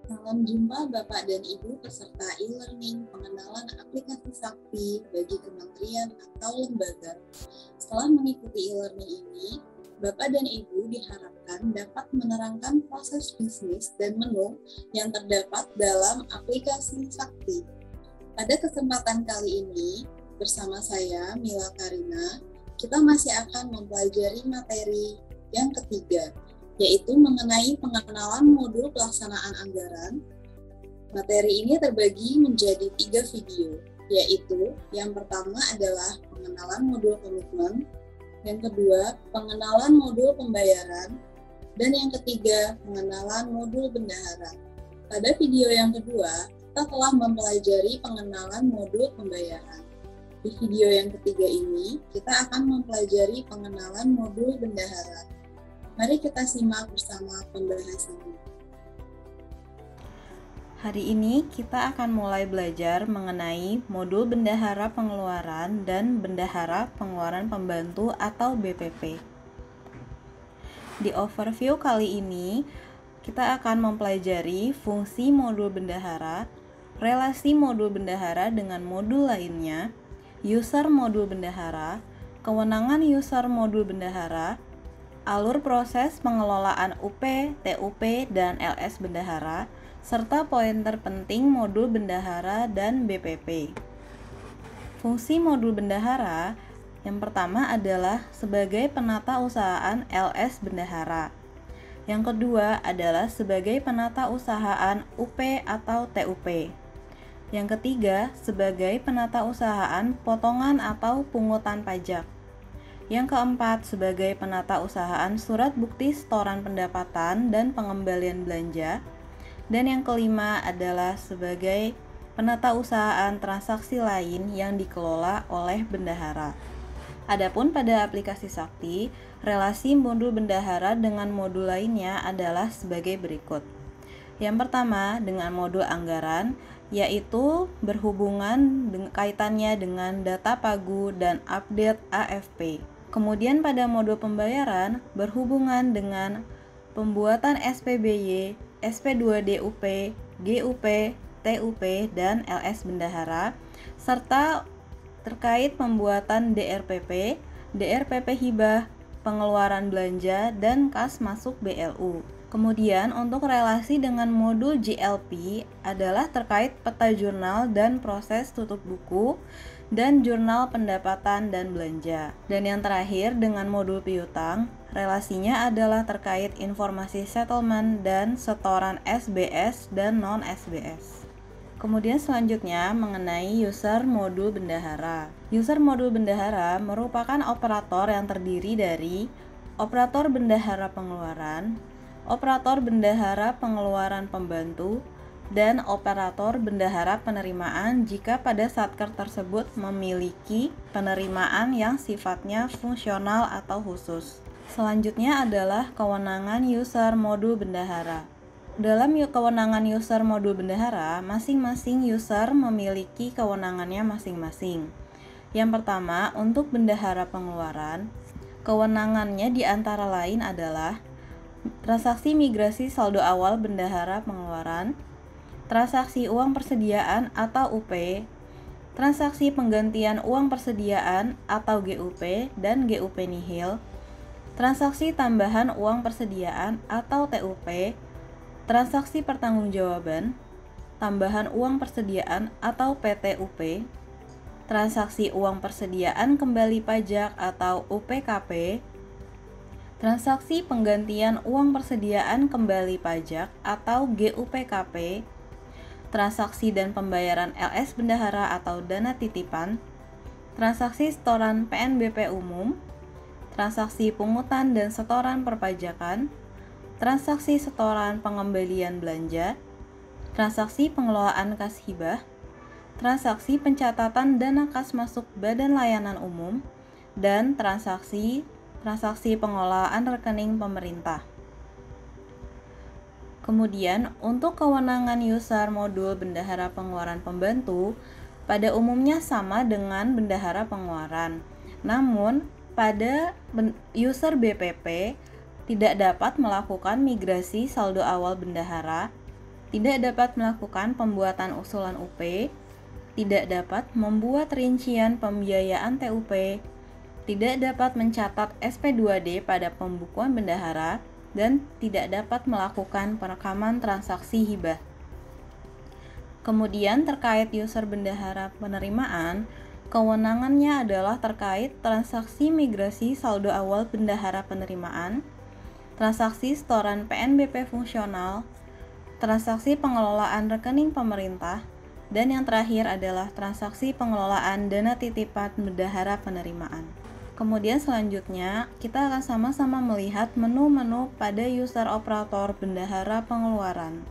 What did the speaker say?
Salam jumpa Bapak dan Ibu peserta e-learning pengenalan aplikasi Sakti bagi kementerian atau lembaga. Setelah mengikuti e-learning ini, Bapak dan Ibu diharapkan dapat menerangkan proses bisnis dan menu yang terdapat dalam aplikasi Sakti. Pada kesempatan kali ini, bersama saya Mila Karina, kita masih akan mempelajari materi yang ketiga, yaitu mengenai pengenalan modul pelaksanaan anggaran. Materi ini terbagi menjadi 3 video, yaitu yang pertama adalah pengenalan modul komitmen, yang kedua pengenalan modul pembayaran, dan yang ketiga pengenalan modul bendahara. Pada video yang kedua, kita telah mempelajari pengenalan modul pembayaran. Di video yang ketiga ini, kita akan mempelajari pengenalan modul bendahara. Mari kita simak bersama pembahasannya. Hari ini kita akan mulai belajar mengenai modul bendahara pengeluaran dan bendahara pengeluaran pembantu atau BPP. Di overview kali ini, kita akan mempelajari fungsi modul bendahara, relasi modul bendahara dengan modul lainnya, user modul bendahara, kewenangan user modul bendahara, alur proses pengelolaan UP, TUP, dan LS bendahara, serta poin terpenting modul bendahara dan BPP. Fungsi modul bendahara yang pertama adalah sebagai penata usahaan LS bendahara. Yang kedua adalah sebagai penata usahaan UP atau TUP. Yang ketiga sebagai penata usahaan potongan atau pungutan pajak. Yang keempat, sebagai penata usahaan surat bukti setoran pendapatan dan pengembalian belanja. Dan yang kelima adalah sebagai penata usahaan transaksi lain yang dikelola oleh bendahara. Adapun pada aplikasi Sakti, relasi modul bendahara dengan modul lainnya adalah sebagai berikut. Yang pertama, dengan modul anggaran, yaitu berhubungan kaitannya dengan data pagu dan update AFP. Kemudian pada modul pembayaran berhubungan dengan pembuatan SPBY, SP2DUP, GUP, TUP, dan LS bendahara, serta terkait pembuatan DRPP, DRPP hibah, pengeluaran belanja, dan kas masuk BLU. Kemudian untuk relasi dengan modul JLP adalah terkait peta jurnal dan proses tutup buku dan jurnal pendapatan dan belanja. Dan yang terakhir dengan modul piutang, relasinya adalah terkait informasi settlement dan setoran SBS dan non-SBS. Kemudian selanjutnya mengenai user modul bendahara. User modul bendahara merupakan operator yang terdiri dari operator bendahara pengeluaran, operator bendahara pengeluaran pembantu, dan operator bendahara penerimaan jika pada satker tersebut memiliki penerimaan yang sifatnya fungsional atau khusus. Selanjutnya adalah kewenangan user modul bendahara. Dalam kewenangan user modul bendahara, masing-masing user memiliki kewenangannya masing-masing. Yang pertama, untuk bendahara pengeluaran, kewenangannya di antara lain adalah transaksi migrasi saldo awal bendahara pengeluaran, transaksi uang persediaan atau UP, transaksi penggantian uang persediaan atau GUP dan GUP nihil, transaksi tambahan uang persediaan atau TUP, transaksi pertanggungjawaban, tambahan uang persediaan atau PTUP, transaksi uang persediaan kembali pajak atau UPKP, transaksi penggantian uang persediaan kembali pajak atau GUPKP, transaksi dan pembayaran LS bendahara atau dana titipan, transaksi setoran PNBP umum, transaksi pungutan dan setoran perpajakan, transaksi setoran pengembalian belanja, transaksi pengelolaan kas hibah, transaksi pencatatan dana kas masuk Badan Layanan Umum, dan transaksi pengelolaan rekening pemerintah. Kemudian, untuk kewenangan user modul bendahara pengeluaran pembantu, pada umumnya sama dengan bendahara pengeluaran. Namun, pada user BPP tidak dapat melakukan migrasi saldo awal bendahara tidak dapat melakukan pembuatan usulan UP, tidak dapat membuat rincian pembiayaan TUP, tidak dapat mencatat SP2D pada pembukuan bendahara, dan tidak dapat melakukan perekaman transaksi hibah. Kemudian terkait user bendahara penerimaan, kewenangannya adalah terkait transaksi migrasi saldo awal bendahara penerimaan, transaksi setoran PNBP fungsional, transaksi pengelolaan rekening pemerintah, dan yang terakhir adalah transaksi pengelolaan dana titipan bendahara penerimaan. Kemudian selanjutnya, kita akan sama-sama melihat menu-menu pada user operator bendahara pengeluaran.